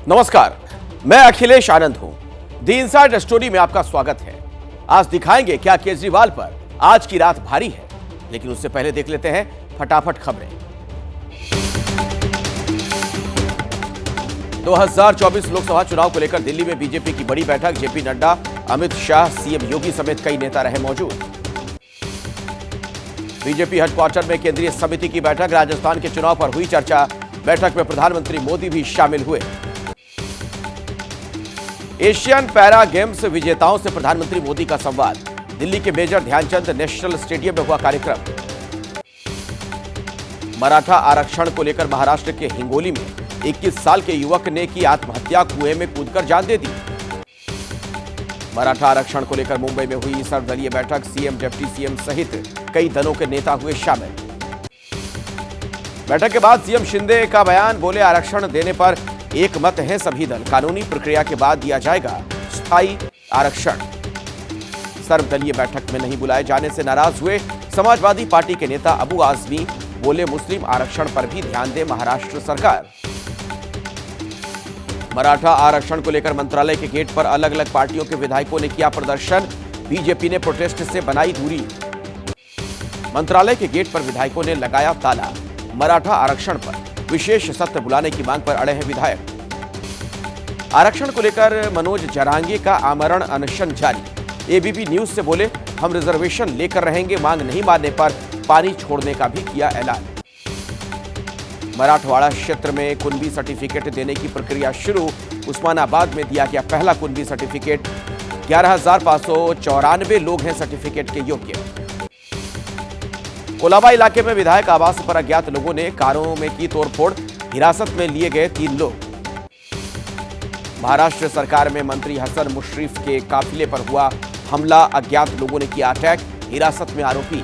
नमस्कार, मैं अखिलेश आनंद हूं। दी इनसाइड स्टोरी में आपका स्वागत है। आज दिखाएंगे क्या केजरीवाल पर आज की रात भारी है, लेकिन उससे पहले देख लेते हैं फटाफट खबरें। 2024 लोकसभा चुनाव को लेकर दिल्ली में बीजेपी की बड़ी बैठक। जेपी नड्डा, अमित शाह, सीएम योगी समेत कई नेता रहे मौजूद। बीजेपी हेडक्वार्टर में केंद्रीय समिति की बैठक। राजस्थान के चुनाव पर हुई चर्चा। बैठक में प्रधानमंत्री मोदी भी शामिल हुए। एशियन पैरा गेम्स विजेताओं से प्रधानमंत्री मोदी का संवाद। दिल्ली के मेजर ध्यानचंद नेशनल स्टेडियम में हुआ कार्यक्रम। मराठा आरक्षण को लेकर महाराष्ट्र के हिंगोली में 21 साल के युवक ने की आत्महत्या, कुएं में कूदकर जान दे दी। मराठा आरक्षण को लेकर मुंबई में हुई सर्वदलीय बैठक। सीएम, डिप्टी सीएम सहित कई दलों के नेता हुए शामिल। बैठक के बाद सीएम शिंदे का बयान। बोले, आरक्षण देने पर एक मत हैं सभी दल। कानूनी प्रक्रिया के बाद दिया जाएगा स्थायी आरक्षण। सर्वदलीय बैठक में नहीं बुलाए जाने से नाराज हुए समाजवादी पार्टी के नेता अबू आजमी। बोले, मुस्लिम आरक्षण पर भी ध्यान दे महाराष्ट्र सरकार। मराठा आरक्षण को लेकर मंत्रालय के गेट पर अलग अलग पार्टियों के विधायकों ने किया प्रदर्शन। बीजेपी ने प्रोटेस्ट से बनाई दूरी। मंत्रालय के गेट पर विधायकों ने लगाया ताला। मराठा आरक्षण पर विशेष सत्र बुलाने की मांग पर अड़े हैं विधायक। आरक्षण को लेकर मनोज जरांगे का आमरण अनशन जारी। एबीपी न्यूज से बोले, हम रिजर्वेशन लेकर रहेंगे, मांग नहीं मानने पर पानी छोड़ने का भी किया ऐलान। मराठवाड़ा क्षेत्र में कुनबी सर्टिफिकेट देने की प्रक्रिया शुरू। उस्मानाबाद में दिया गया पहला कुनबी सर्टिफिकेट। 11,594 लोग हैं सर्टिफिकेट के योग्य। कोलाबा इलाके में विधायक आवास पर अज्ञात लोगों ने कारों में की तोड़फोड़। हिरासत में लिए गए 3 लोग। महाराष्ट्र सरकार में मंत्री हसन मुश्रीफ के काफिले पर हुआ हमला। अज्ञात लोगों ने किया अटैक। हिरासत में आरोपी।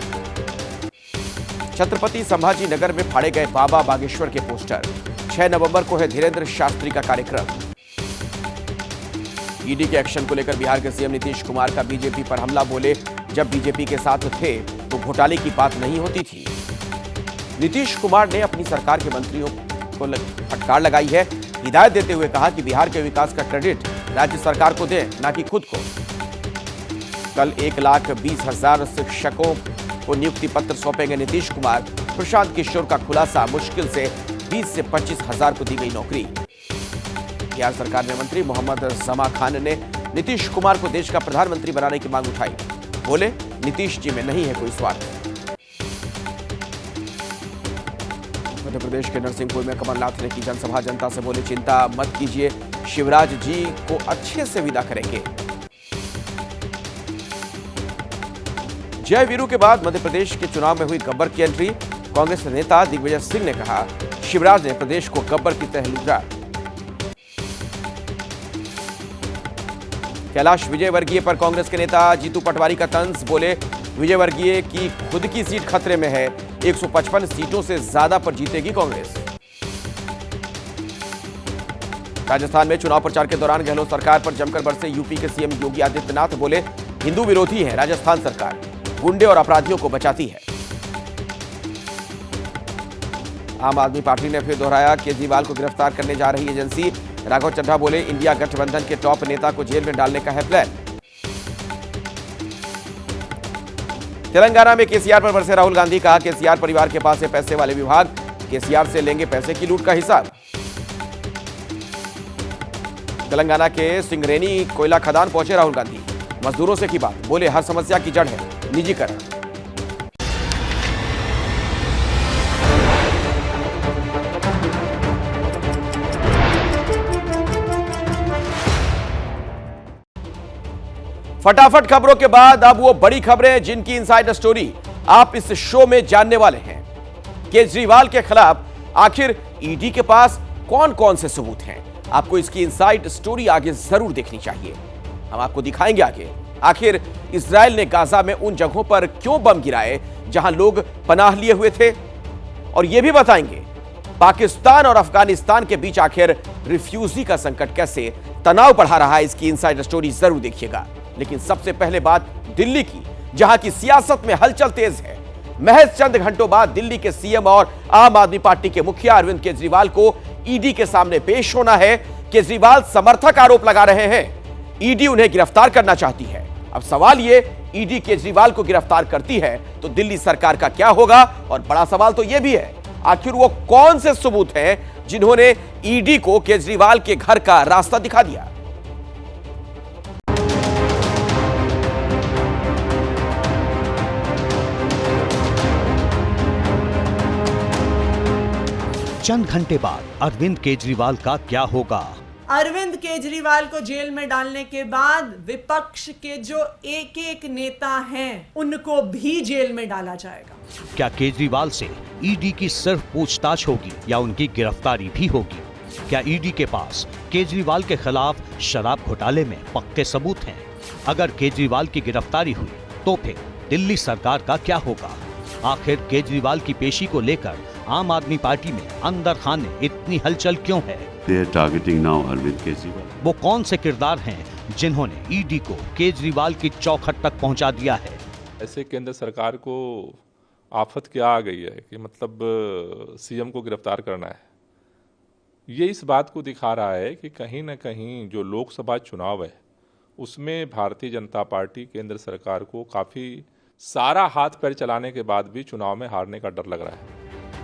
छत्रपति संभाजी नगर में फाड़े गए बाबा बागेश्वर के पोस्टर। 6 नवंबर को है धीरेन्द्र शास्त्री का कार्यक्रम। ईडी के एक्शन को लेकर बिहार के सीएम नीतीश कुमार का बीजेपी पर हमला। बोले, जब बीजेपी के साथ थे तो घोटाले की बात नहीं होती थी। नीतीश कुमार ने अपनी सरकार के मंत्रियों को फटकार लगाई है। हिदायत देते हुए कहा कि बिहार के विकास का क्रेडिट राज्य सरकार को दें, ना कि खुद को। कल 1,20,000 शिक्षकों को नियुक्ति पत्र सौंपेंगे नीतीश कुमार। प्रशांत किशोर का खुलासा, मुश्किल से 20 से 25,000 को दी गई नौकरी। बिहार सरकार में मंत्री मोहम्मद जमा खान ने नीतीश कुमार को देश का प्रधानमंत्री बनाने की मांग उठाई। बोले, नीतीश जी में नहीं है कोई स्वार्थ। मध्य प्रदेश के नरसिंहपुर में कमलनाथ ने की जनसभा। जनता से बोले, चिंता मत कीजिए, शिवराज जी को अच्छे से विदा करेंगे। जय वीरू के बाद मध्य प्रदेश के चुनाव में हुई गब्बर की एंट्री। कांग्रेस नेता दिग्विजय सिंह ने कहा, शिवराज ने प्रदेश को गब्बर की तरह लूटा। कैलाश विजयवर्गीय पर कांग्रेस के नेता जीतू पटवारी का तंज। बोले, विजयवर्गीय की खुद की सीट खतरे में है। 155 सीटों से ज्यादा पर जीतेगी कांग्रेस। राजस्थान में चुनाव प्रचार के दौरान गहलोत सरकार पर जमकर बरसे यूपी के सीएम योगी आदित्यनाथ। बोले, हिंदू विरोधी है राजस्थान सरकार, गुंडे और अपराधियों को बचाती है। आम आदमी पार्टी ने फिर दोहराया, केजरीवाल को गिरफ्तार करने जा रही एजेंसी। राघव चड्ढा बोले, इंडिया गठबंधन के टॉप नेता को जेल में डालने का है प्लान। तेलंगाना में केसीआर पर बरसे राहुल गांधी। कहा, केसीआर परिवार के पास है पैसे वाले विभाग, केसीआर से लेंगे पैसे की लूट का हिसाब। तेलंगाना के सिंगरेनी कोयला खदान पहुंचे राहुल गांधी। मजदूरों से की बात। बोले, हर समस्या की जड़ है निजीकरण। फटाफट खबरों के बाद अब वो बड़ी खबरें जिनकी इनसाइड स्टोरी आप इस शो में जानने वाले हैं। केजरीवाल के खिलाफ आखिर ईडी के पास कौन कौन से सबूत हैं, आपको इसकी इनसाइड स्टोरी आगे जरूर देखनी चाहिए। हम आपको दिखाएंगे आगे आखिर इजराइल ने गाजा में उन जगहों पर क्यों बम गिराए जहां लोग पनाह लिए हुए थे, और यह भी बताएंगे पाकिस्तान और अफगानिस्तान के बीच आखिर रिफ्यूजी का संकट कैसे तनाव बढ़ा रहा है। इसकी इनसाइड स्टोरी जरूर देखिएगा। लेकिन सबसे पहले बात दिल्ली की, जहां की सियासत में हलचल तेज है। महज चंद घंटों बाद दिल्ली के सीएम और आम आदमी पार्टी के मुखिया अरविंद केजरीवाल को ईडी के सामने पेश होना है। केजरीवाल समर्थक आरोप लगा रहे हैं। ईडी उन्हें गिरफ्तार करना चाहती है। अब सवाल ये, ईडी केजरीवाल को गिरफ्तार करती है तो दिल्ली सरकार का क्या होगा? और बड़ा सवाल तो यह भी है, आखिर वो कौन से सबूत हैं जिन्होंने ईडी को केजरीवाल के घर का रास्ता दिखा दिया? चंद घंटे बाद अरविंद केजरीवाल का क्या होगा? अरविंद केजरीवाल को जेल में डालने के बाद विपक्ष के जो एक एक नेता हैं उनको भी जेल में डाला जाएगा। क्या केजरीवाल से ईडी की सिर्फ पूछताछ होगी या उनकी गिरफ्तारी भी होगी? क्या ईडी के पास केजरीवाल के खिलाफ शराब घोटाले में पक्के सबूत हैं? अगर केजरीवाल की गिरफ्तारी हुई तो फिर दिल्ली सरकार का क्या होगा? आखिर केजरीवाल की पेशी को लेकर आम आदमी पार्टी में अंदर खाने इतनी हलचल क्यों है? Targeting now Arvind Kejriwal. वो कौन से किरदार हैं जिन्होंने ईडी को केजरीवाल की चौखट तक पहुंचा दिया है? ऐसे केंद्र सरकार को आफत क्या आ गई है कि मतलब सीएम को गिरफ्तार करना है। ये इस बात को दिखा रहा है कि कहीं ना कहीं जो लोकसभा चुनाव है उसमें भारतीय जनता पार्टी केंद्र सरकार को काफ़ी सारा हाथ पैर चलाने के बाद भी चुनाव में हारने का डर लग रहा है।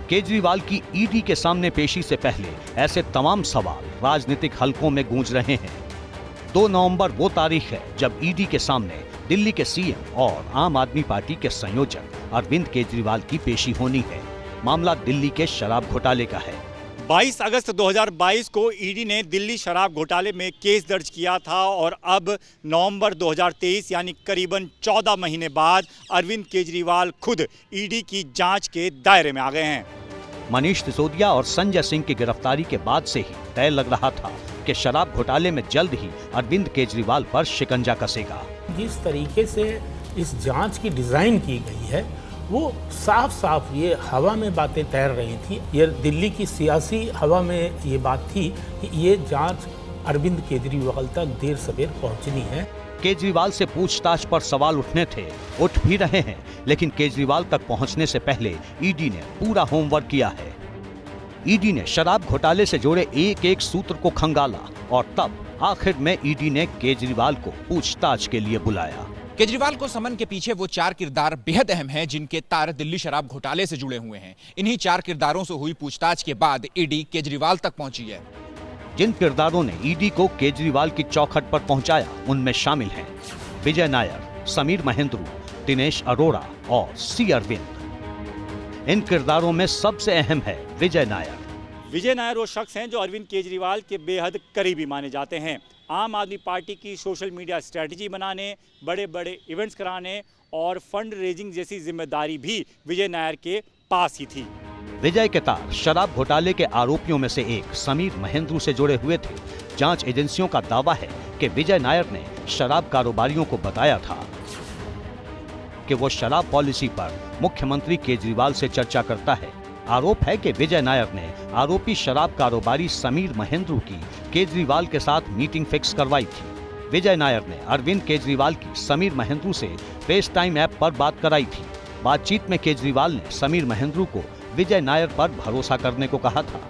केजरीवाल की ईडी के सामने पेशी से पहले ऐसे तमाम सवाल राजनीतिक हलकों में गूंज रहे हैं। 2 नवंबर वो तारीख है जब ईडी के सामने दिल्ली के सीएम और आम आदमी पार्टी के संयोजक अरविंद केजरीवाल की पेशी होनी है। मामला दिल्ली के शराब घोटाले का है। 22 अगस्त 2022 को ईडी ने दिल्ली शराब घोटाले में केस दर्ज किया था और अब नवंबर 2023 यानी करीबन 14 महीने बाद अरविंद केजरीवाल खुद ईडी की जांच के दायरे में आ गए हैं। मनीष सिसोदिया और संजय सिंह की गिरफ्तारी के बाद से ही तय लग रहा था कि शराब घोटाले में जल्द ही अरविंद केजरीवाल पर शिकंजा कसेगा। जिस तरीके से इस जांच की डिजाइन की गई है वो साफ साफ ये हवा में बातें तैर रही थी। ये दिल्ली की सियासी हवा में ये बात थी कि ये जांच अरविंद केजरीवाल तक देर सवेर पहुंचनी है। केजरीवाल से पूछताछ पर सवाल उठने थे, उठ भी रहे हैं, लेकिन केजरीवाल तक पहुंचने से पहले ईडी ने पूरा होमवर्क किया है। ईडी ने शराब घोटाले से जुड़े एक एक सूत्र को खंगाला और तब आखिर में ईडी ने केजरीवाल को पूछताछ के लिए बुलाया। केजरीवाल को समन के पीछे वो 4 किरदार बेहद अहम हैं जिनके तार दिल्ली शराब घोटाले से जुड़े हुए हैं। इन्हीं 4 किरदारों से हुई पूछताछ के बाद ईडी केजरीवाल तक पहुंची है। जिन किरदारों ने ईडी को केजरीवाल की चौखट पर पहुंचाया उनमें शामिल हैं विजय नायर, समीर महेंद्रू, दिनेश अरोड़ा और सी अरविंद। इन किरदारों में सबसे अहम है विजय नायर। विजय नायर वो शख्स हैं जो अरविंद केजरीवाल के बेहद करीबी माने जाते हैं। आम आदमी पार्टी की सोशल मीडिया स्ट्रेटजी बनाने, बड़े बड़े इवेंट्स कराने और फंड रेजिंग जैसी जिम्मेदारी भी विजय नायर के पास ही थी। विजय के तार शराब घोटाले के आरोपियों में से एक समीर महेंद्रू से जुड़े हुए थे। जांच एजेंसियों का दावा है कि विजय नायर ने शराब कारोबारियों को बताया था कि वो शराब पॉलिसी पर मुख्यमंत्री केजरीवाल से चर्चा करता है। आरोप है कि विजय नायर ने आरोपी शराब कारोबारी समीर महेंद्रू की केजरीवाल के साथ मीटिंग फिक्स करवाई थी। विजय नायर ने अरविंद केजरीवाल की समीर महेंद्रू से फेस टाइम ऐप पर बात कराई थी। बातचीत में केजरीवाल ने समीर महेंद्रू को विजय नायर पर भरोसा करने को कहा था।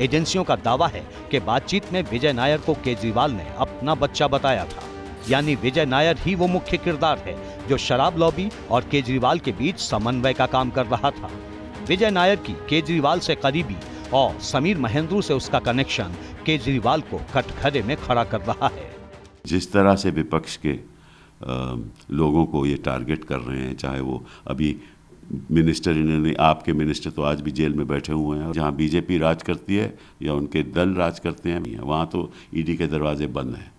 एजेंसियों का दावा है कि बातचीत में विजय नायर को केजरीवाल ने अपना बच्चा बताया था। यानी विजय नायर ही वो मुख्य किरदार है जो शराब लॉबी और केजरीवाल के बीच समन्वय का काम कर रहा था। विजय नायर की केजरीवाल से करीबी और समीर महेंद्रू से उसका कनेक्शन केजरीवाल को कटघरे में खड़ा कर रहा है। जिस तरह से विपक्ष के लोगों को ये टारगेट कर रहे हैं, चाहे वो अभी मिनिस्टर, इन्होंने आपके मिनिस्टर तो आज भी जेल में बैठे हुए हैं। जहाँ बीजेपी राज करती है या उनके दल राज करते हैं वहाँ तो ईडी के दरवाजे बंद हैं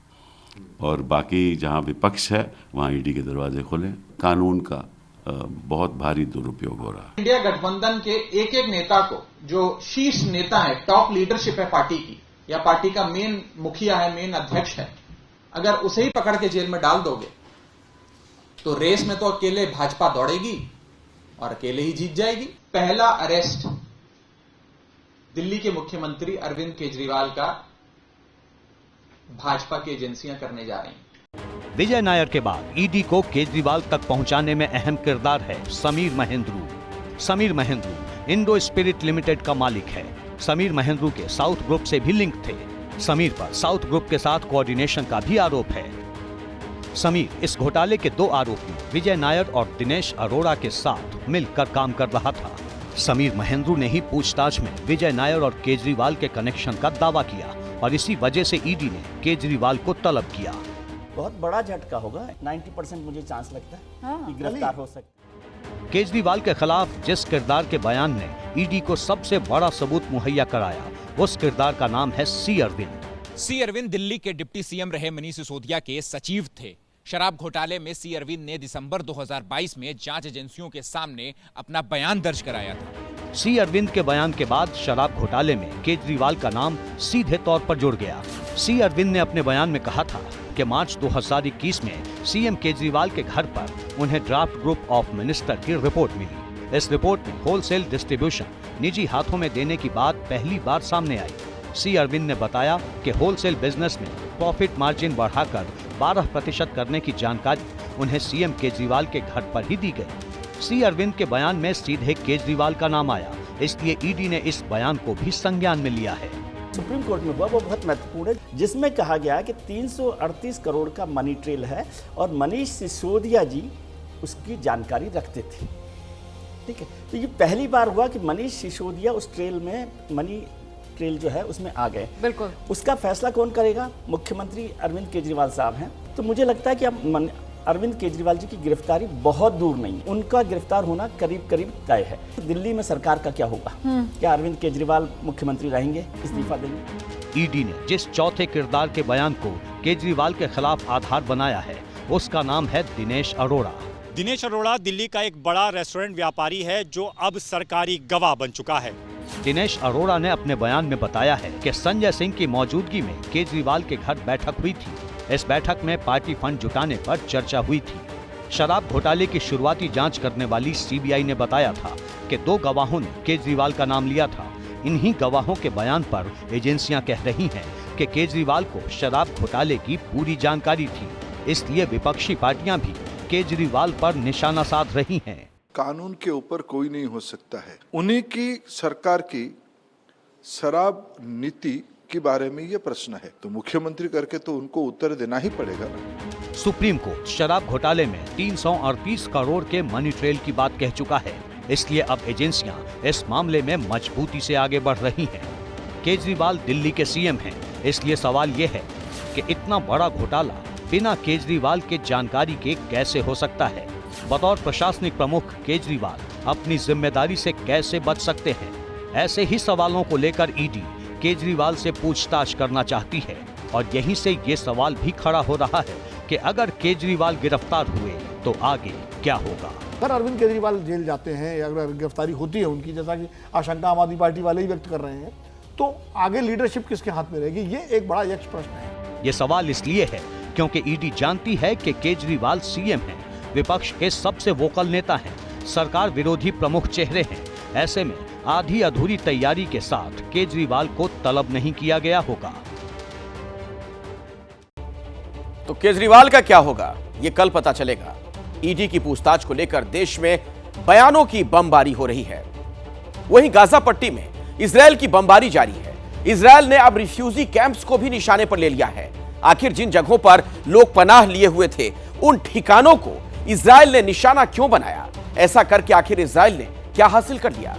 और बाकी जहाँ विपक्ष है वहाँ ईडी के दरवाजे खुले। कानून का बहुत भारी दुरुपयोग हो रहा है। इंडिया गठबंधन के एक एक नेता को, जो शीर्ष नेता है, टॉप लीडरशिप है पार्टी की या पार्टी का मेन मुखिया है, मेन अध्यक्ष है, अगर उसे ही पकड़ के जेल में डाल दोगे तो रेस में तो अकेले भाजपा दौड़ेगी और अकेले ही जीत जाएगी। पहला अरेस्ट दिल्ली के मुख्यमंत्री अरविंद केजरीवाल का भाजपा की एजेंसियां करने जा रही हैं। विजय नायर के बाद ईडी को केजरीवाल तक पहुंचाने में अहम किरदार है Sameer Mahendru. Sameer Mahendru Indo spirit limited का मालिक है। समीर महेंद्रू के साउथ ग्रुप से भी लिंक थे। समीर पर साउथ ग्रुप के साथ कोऑर्डिनेशन का भी आरोप है। समीर इस घोटाले के 2 आरोपियों विजय नायर और दिनेश अरोड़ा के साथ मिलकर काम कर रहा था। समीर महेंद्रू ने ही पूछताछ में विजय नायर और केजरीवाल के कनेक्शन का दावा किया और इसी वजह से ईडी ने केजरीवाल को तलब किया। बहुत बड़ा झटका होगा, 90% मुझे चांस लगता है कि गिरफ्तार हो सकते। केजरीवाल के खिलाफ जिस किरदार के बयान ने ईडी को सबसे बड़ा सबूत मुहैया कराया, उस किरदार का नाम है सी अरविंद। सी अरविंद दिल्ली के डिप्टी सीएम रहे मनीष सिसोदिया के सचिव थे। शराब घोटाले में सी अरविंद ने दिसंबर 2022 में जांच एजेंसियों के सामने अपना बयान दर्ज कराया था। सी अरविंद के बयान के बाद शराब घोटाले में केजरीवाल का नाम सीधे तौर पर जुड़ गया। सी अरविंद ने अपने बयान में कहा था कि मार्च 2021 में सीएम केजरीवाल के घर पर उन्हें ड्राफ्ट ग्रुप ऑफ मिनिस्टर की रिपोर्ट मिली। इस रिपोर्ट में होलसेल डिस्ट्रीब्यूशन निजी हाथों में देने की बात पहली बार सामने आई। सी अरविंद ने बताया कि होलसेल बिजनेस में प्रॉफिट मार्जिन बढ़ाकर 12% करने की जानकारी उन्हें सीएम केजरीवाल के घर पर ही दी गई। सी अरविंद के बयान में सीधे केजरीवाल का नाम आया, इसलिए ईडी ने इस बयान को भी संज्ञान में लिया है। सुप्रीम कोर्ट में हुआ वो बहुत महत्वपूर्ण है, जिसमें कहा गया कि 338 करोड़ का मनी ट्रेल है और मनीष सिसोदिया जी उसकी जानकारी रखते थे। ठीक है, तो ये पहली बार हुआ कि मनीष सिसोदिया उस ट्रेल में मनी ट्रेल जो है उसमें आ गए। बिल्कुल। उसका फैसला कौन करेगा? मुख्यमंत्री अरविंद केजरीवाल साहब हैं। तो मुझे लगता है कि अब अरविंद केजरीवाल जी की गिरफ्तारी बहुत दूर नहीं, उनका गिरफ्तार होना करीब करीब तय है। दिल्ली में सरकार का क्या होगा? क्या अरविंद केजरीवाल मुख्यमंत्री रहेंगे, इस्तीफा देंगे? ईडी ने जिस चौथे किरदार के बयान को केजरीवाल के खिलाफ आधार बनाया है, उसका नाम है दिनेश अरोड़ा। दिनेश अरोड़ा दिल्ली का एक बड़ा रेस्टोरेंट व्यापारी है जो अब सरकारी गवाह बन चुका है। दिनेश अरोड़ा ने अपने बयान में बताया है कि संजय सिंह की मौजूदगी में केजरीवाल के घर बैठक हुई थी। इस बैठक में पार्टी फंड जुटाने पर चर्चा हुई थी। शराब घोटाले की शुरुआती जांच करने वाली सीबीआई ने बताया था कि 2 गवाहों ने केजरीवाल का नाम लिया था। इन्हीं गवाहों के बयान पर एजेंसियां कह रही हैं कि केजरीवाल को शराब घोटाले की पूरी जानकारी थी, इसलिए विपक्षी पार्टियां भी केजरीवाल पर निशाना साध रही हैं। कानून के ऊपर कोई नहीं हो सकता है। उन्हीं की सरकार की शराब नीति के बारे में ये प्रश्न है, तो मुख्यमंत्री करके तो उनको उत्तर देना ही पड़ेगा ना। सुप्रीम कोर्ट शराब घोटाले में 338 करोड़ के मनी ट्रेल की बात कह चुका है, इसलिए अब एजेंसियां इस मामले में मजबूती से आगे बढ़ रही हैं। केजरीवाल दिल्ली के सीएम हैं, इसलिए सवाल ये है कि इतना बड़ा घोटाला बिना केजरीवाल के जानकारी के कैसे हो सकता है। बतौर प्रशासनिक प्रमुख केजरीवाल अपनी जिम्मेदारी से कैसे बच सकते हैं? ऐसे ही सवालों को लेकर ईडी केजरीवाल से पूछताछ करना चाहती है और यहीं से ये सवाल भी खड़ा हो रहा है कि अगर केजरीवाल गिरफ्तार हुए तो आगे क्या होगा। अगर अरविंद केजरीवाल जेल जाते हैं या अगर गिरफ्तारी होती है उनकी, जैसा कि आशंका आम आदमी पार्टी वाले ही व्यक्त कर रहे हैं, तो आगे लीडरशिप किसके हाथ में रहेगी? ये एक बड़ा यक्ष प्रश्न है। ये सवाल इसलिए है क्योंकि ईडी जानती है कि केजरीवाल सीएम हैं, विपक्ष के सबसे वोकल नेता हैं, सरकार विरोधी प्रमुख चेहरे हैं। ऐसे में आधी अधूरी तैयारी के साथ केजरीवाल को तलब नहीं किया गया होगा। तो केजरीवाल का क्या होगा, ये कल पता चलेगा। ईडी की पूछताछ को लेकर देश में बयानों की बमबारी हो रही है। वहीं गाजा पट्टी में इजरायल की बमबारी जारी है। इजरायल ने अब रिफ्यूजी कैंप्स को भी निशाने पर ले लिया है। आखिर जिन जगहों पर लोग पनाह लिए हुए थे, उन ठिकानों को इजरायल ने निशाना क्यों बनाया? ऐसा करके आखिर इजरायल ने क्या हासिल कर लिया?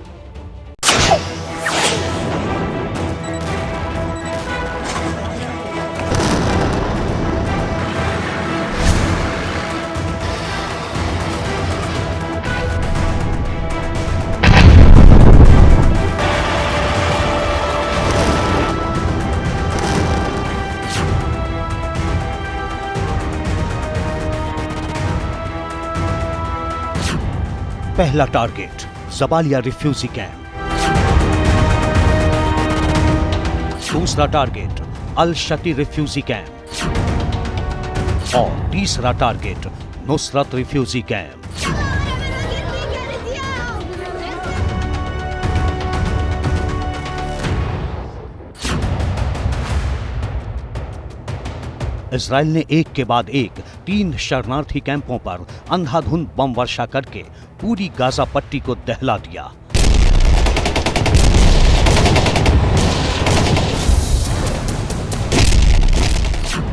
पहला टारगेट जबालिया रिफ्यूजी कैंप। दूसरा टारगेट अल शती रिफ्यूजी कैंप और तीसरा target Nusrat refugee camp. Israel ने एक के बाद एक 3 शरणार्थी कैंपों पर अंधाधुंध बम वर्षा करके पूरी गाजा पट्टी को दहला दिया।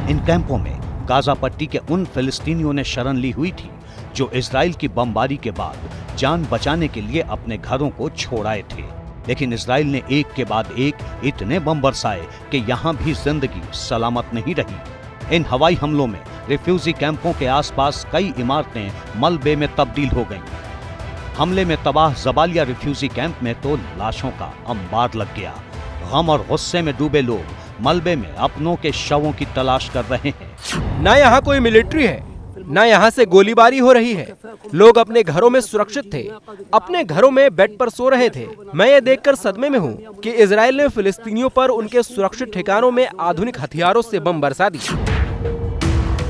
इन कैंपों में गाजा पट्टी के उन फिलिस्तीनियों ने शरण ली हुई थी जो इजराइल की बमबारी के बाद जान बचाने के लिए अपने घरों को छोड़ आए थे। लेकिन इजराइल ने एक के बाद एक इतने बम बरसाए कि यहां भी जिंदगी सलामत नहीं रही। इन हवाई हमलों में रिफ्यूजी कैंपों के आसपास कई इमारतें मलबे में तब्दील हो गईं। हमले में तबाह जबालिया रिफ्यूजी कैंप में तो लाशों का अंबार लग गया। गम और गुस्से में डूबे लोग मलबे में अपनों के शवों की तलाश कर रहे हैं। ना यहाँ कोई मिलिट्री है, ना यहाँ से गोलीबारी हो रही है। लोग अपने घरों में सुरक्षित थे, अपने घरों में बेड पर सो रहे थे। मैं ये देखकर सदमे में हूँ कि इजराइल ने फिलिस्तीनियों पर उनके सुरक्षित ठिकानों में आधुनिक हथियारों से बम बरसा दी।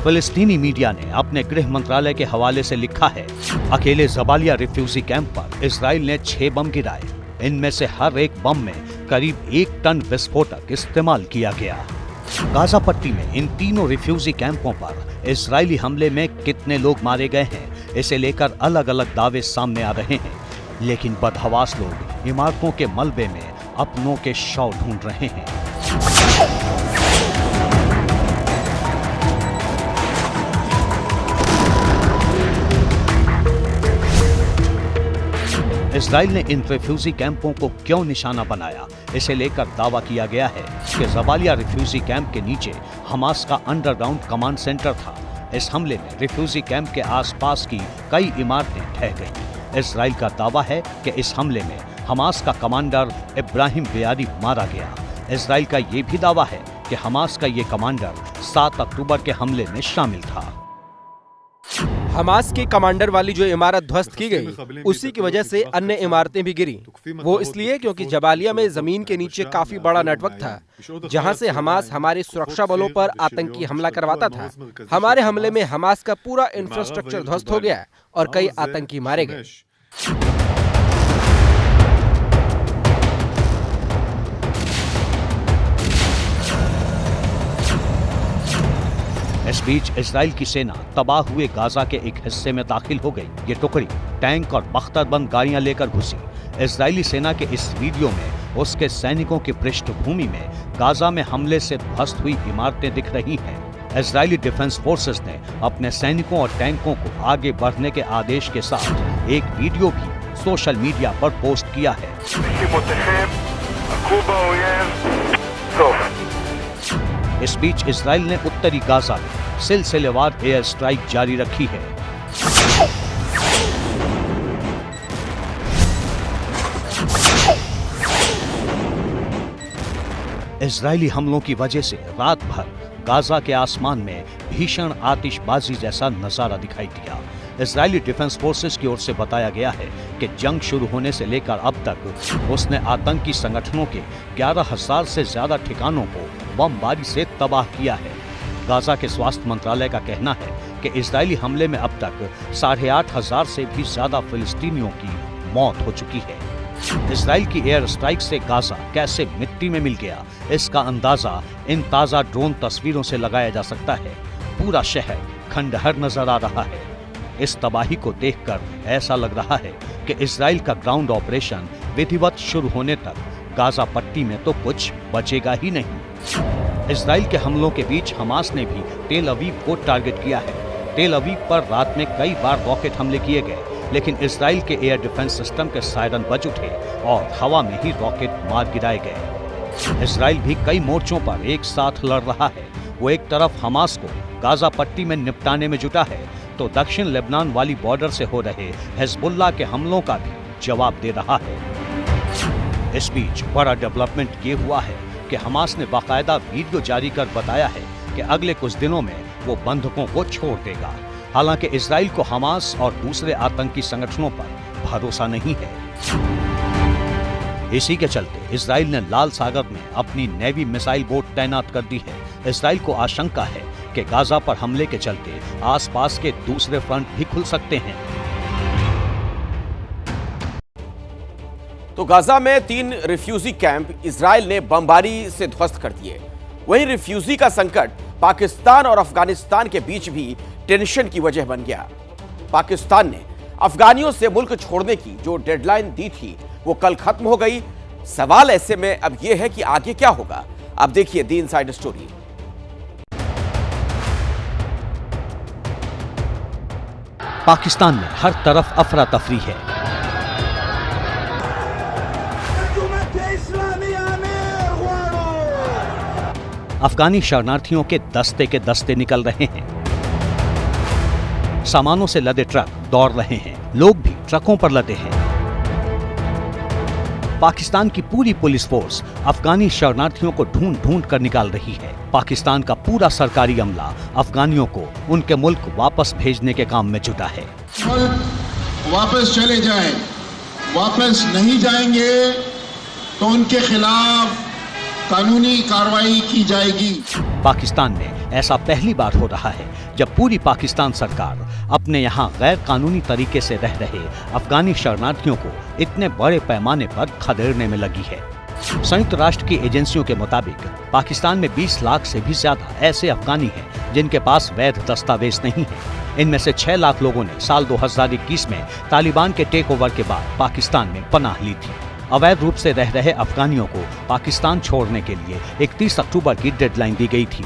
फिलिस्तीनी मीडिया ने अपने गृह मंत्रालय के हवाले से लिखा है, अकेले जबालिया रिफ्यूजी कैंप पर इजराइल ने 6 बम गिराए। इनमें से हर एक बम में करीब 1 टन विस्फोटक इस्तेमाल किया गया। गाजा पट्टी में इन तीनों रिफ्यूजी कैंपों पर इजरायली हमले में कितने लोग मारे गए हैं, इसे लेकर अलग अलग दावे सामने आ रहे हैं। लेकिन बदहवास लोग इमारतों के मलबे में अपनों के शव ढूंढ रहे हैं। इजराइल ने इन रिफ्यूजी कैंपों को क्यों निशाना बनाया, इसे लेकर दावा किया गया है कि जबालिया रिफ्यूजी कैंप के नीचे हमास का अंडरग्राउंड कमांड सेंटर था। इस हमले में रिफ्यूजी कैंप के आसपास की कई इमारतें ढह गईं। इजराइल का दावा है कि इस हमले में हमास का कमांडर इब्राहिम बेयारी मारा गया। इजराइल का ये भी दावा है कि हमास का ये कमांडर 7 अक्टूबर के हमले में शामिल था। हमास के कमांडर वाली जो इमारत ध्वस्त की गई, उसी की वजह से अन्य इमारतें भी गिरी। वो इसलिए क्योंकि जबालिया में जमीन के नीचे काफी बड़ा नेटवर्क था, जहां से हमास हमारे सुरक्षा बलों पर आतंकी हमला करवाता था। हमारे हमले में हमास का पूरा इंफ्रास्ट्रक्चर ध्वस्त हो गया और कई आतंकी मारे गए। इस बीच इजराइल की सेना तबाह हुए गाजा के एक हिस्से में दाखिल हो गई। ये टुकड़ी टैंक और बख्तरबंद गाड़ियां लेकर घुसी। इजरायली सेना के इस वीडियो में उसके सैनिकों की पृष्ठभूमि में गाजा में हमले से ध्वस्त हुई इमारतें दिख रही हैं। इजरायली डिफेंस फोर्सेस ने अपने सैनिकों और टैंकों को आगे बढ़ने के आदेश के साथ एक वीडियो भी सोशल मीडिया पर पोस्ट किया है। इस बीच इजराइल ने उत्तरी गाजा में सिलसिलेवार एयर स्ट्राइक जारी रखी है। इजरायली हमलों की वजह से रात भर गाजा के आसमान में भीषण आतिशबाजी जैसा नजारा दिखाई दिया। इजरायली डिफेंस फोर्सेस की ओर से बताया गया है कि जंग शुरू होने से लेकर अब तक उसने आतंकी संगठनों के 11,000 से ज्यादा ठिकानों को बमबारी से तबाह किया है। गाजा के स्वास्थ्य मंत्रालय का कहना है कि इजरायली हमले में अब तक 8,500 से भी ज्यादा फिलिस्तीनियों की मौत हो चुकी है। इजराइल की एयर स्ट्राइक से गाजा कैसे मिट्टी में मिल गया, इसका अंदाजा इन ताजा ड्रोन तस्वीरों से लगाया जा सकता है। पूरा शहर खंडहर नजर आ रहा है। इस तबाही को देखकर ऐसा लग रहा है कि इजराइल का ग्राउंड ऑपरेशन विधिवत शुरू होने तक गाजा पट्टी में तो कुछ बचेगा ही नहीं। इजराइल के हमलों के बीच हमास ने भी तेल अवीव को टारगेट किया है। तेल अवीव पर रात में कई बार रॉकेट हमले किए गए, लेकिन इजराइल के एयर डिफेंस सिस्टम के सायरन बज उठे और हवा में ही रॉकेट मार गिराए गए। इजराइल भी कई मोर्चों पर एक साथ लड़ रहा है। वो एक तरफ हमास को गाजा पट्टी में निपटाने में जुटा है, तो दक्षिण लेबनान वाली बॉर्डर से हो रहे हिजबुल्लाह के हमलों का भी जवाब दे रहा है। इस बीच बड़ा डेवलपमेंट ये हुआ है कि हमास ने बाकायदा वीडियो जारी कर बताया है कि अगले कुछ दिनों में वो बंधकों को छोड़ देगा। हालांकि इजराइल को हमास और दूसरे आतंकी संगठनों पर भरोसा नहीं है। इसी के चलते इजराइल ने लाल सागर में अपनी नेवी मिसाइल बोट तैनात कर दी है। इजराइल को आशंका है कि गाजा पर हमले के चलते आसपास के दूसरे फ्रंट भी खुल सकते हैं। तो गाजा में 3 रिफ्यूजी कैंप इजराइल ने बमबारी से ध्वस्त कर दिए। वहीं रिफ्यूजी का संकट पाकिस्तान और अफगानिस्तान के बीच भी टेंशन की वजह बन गया। पाकिस्तान ने अफगानियों से मुल्क छोड़ने की जो डेडलाइन दी थी वो कल खत्म हो गई। सवाल ऐसे में अब यह है कि आगे क्या होगा। अब देखिए दी इनसाइड स्टोरी। पाकिस्तान में हर तरफ अफरा तफरी है। अफगानी शरणार्थियों के दस्ते निकल रहे हैं। सामानों से लदे ट्रक दौड़ रहे हैं, लोग भी ट्रकों पर लदे हैं। पाकिस्तान की पूरी पुलिस फोर्स अफगानी शरणार्थियों को ढूंढ कर निकाल रही है। पाकिस्तान का पूरा सरकारी अमला अफगानियों को उनके मुल्क वापस भेजने के काम में जुटा है। वापस चले जाएं, वापस नहीं जाएंगे तो उनके खिलाफ कानूनी कार्रवाई की जाएगी। पाकिस्तान में ऐसा पहली बार हो रहा है जब पूरी पाकिस्तान सरकार अपने यहाँ गैर कानूनी तरीके से रह रहे अफगानी शरणार्थियों को इतने बड़े पैमाने पर खदेड़ने में लगी है। संयुक्त राष्ट्र की एजेंसियों के मुताबिक पाकिस्तान में 20 लाख से भी ज्यादा ऐसे अफगानी हैं जिनके पास वैध दस्तावेज नहीं है। इनमें से 6 लाख लोगों ने साल 2021 में तालिबान के टेक ओवर के बाद पाकिस्तान में पनाह ली थी। अवैध रूप से रह रहे अफगानियों को पाकिस्तान छोड़ने के लिए 31 अक्टूबर की डेडलाइन दी गई थी।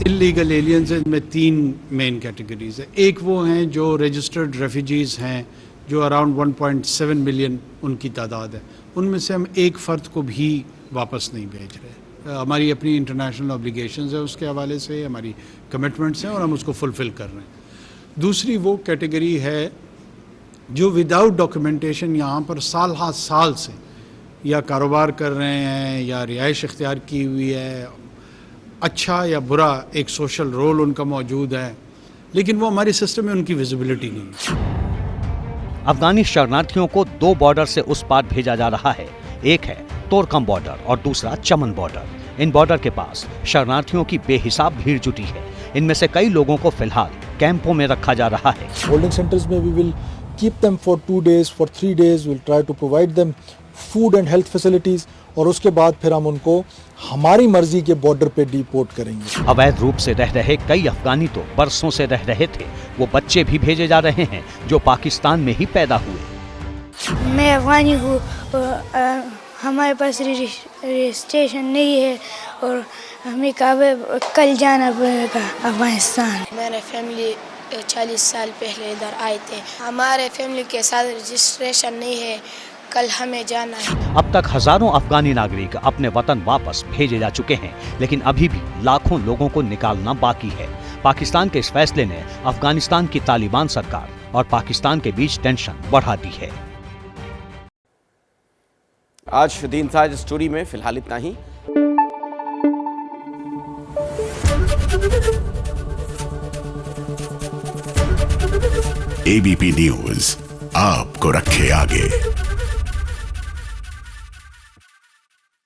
इल्लीगल एलियंस में 3 मेन कैटेगरीज है। एक वो हैं जो रजिस्टर्ड रेफ्यूजीज हैं, जो अराउंड 1.7 मिलियन उनकी तादाद है। उनमें से हम एक फ़र्द को भी वापस नहीं भेज रहे। हमारी अपनी इंटरनेशनल ऑब्लिगेशंस है, उसके हवाले से हमारी कमिटमेंट्स हैं और हम उसको फुलफ़िल कर रहे हैं। दूसरी वो कैटेगरी है जो विदाउट डॉक्यूमेंटेशन यहाँ पर साल से या कारोबार कर रहे हैं या रिहाइश इख्तियार की हुई है, अच्छा या बुरा एक सोशल रोल उनका मौजूद है, लेकिन वो हमारे सिस्टम में उनकी विजिबिलिटी नहीं है। अफगानी शरणार्थियों को 2 बॉर्डर से उस पार भेजा जा रहा है। एक है तोरकम बॉर्डर और दूसरा चमन बॉर्डर। इन बॉर्डर के पास शरणार्थियों की बेहिसाब भीड़ जुटी है। इनमें से कई लोगों को फिलहाल कैंपों में रखा जा रहा है। होल्डिंग सेंटर्स में we will keep them for 2 days, for 3 days, we'll try to provide them food and health facilities और उसके बाद फिर हम उनको हमारी मर्जी के बॉर्डर पे डिपोर्ट करेंगे। अवैध रूप से रह रहे कई अफगानी तो बरसों से रह रहे थे। वो बच्चे भी भेजे जा रहे हैं जो पाकिस्तान में ही पैदा हुए। मैं अफगानी हूँ और हमारे पास रजिस्ट्रेशन नहीं है और हमें कल जाना पड़ेगा अफगानिस्तान। मेरे फैमिली 40 साल पहले इधर आए थे। हमारे फैमिली के साथ रजिस्ट्रेशन नहीं है, कल हमें जाना है। अब तक हजारों अफगानी नागरिक अपने वतन वापस भेजे जा चुके हैं, लेकिन अभी भी लाखों लोगों को निकालना बाकी है। पाकिस्तान के इस फैसले ने अफगानिस्तान की तालिबान सरकार और पाकिस्तान के बीच टेंशन बढ़ा दी है। आज द इनसाइड स्टोरी में फिलहाल इतना ही। एबीपी न्यूज आपको रखे आगे।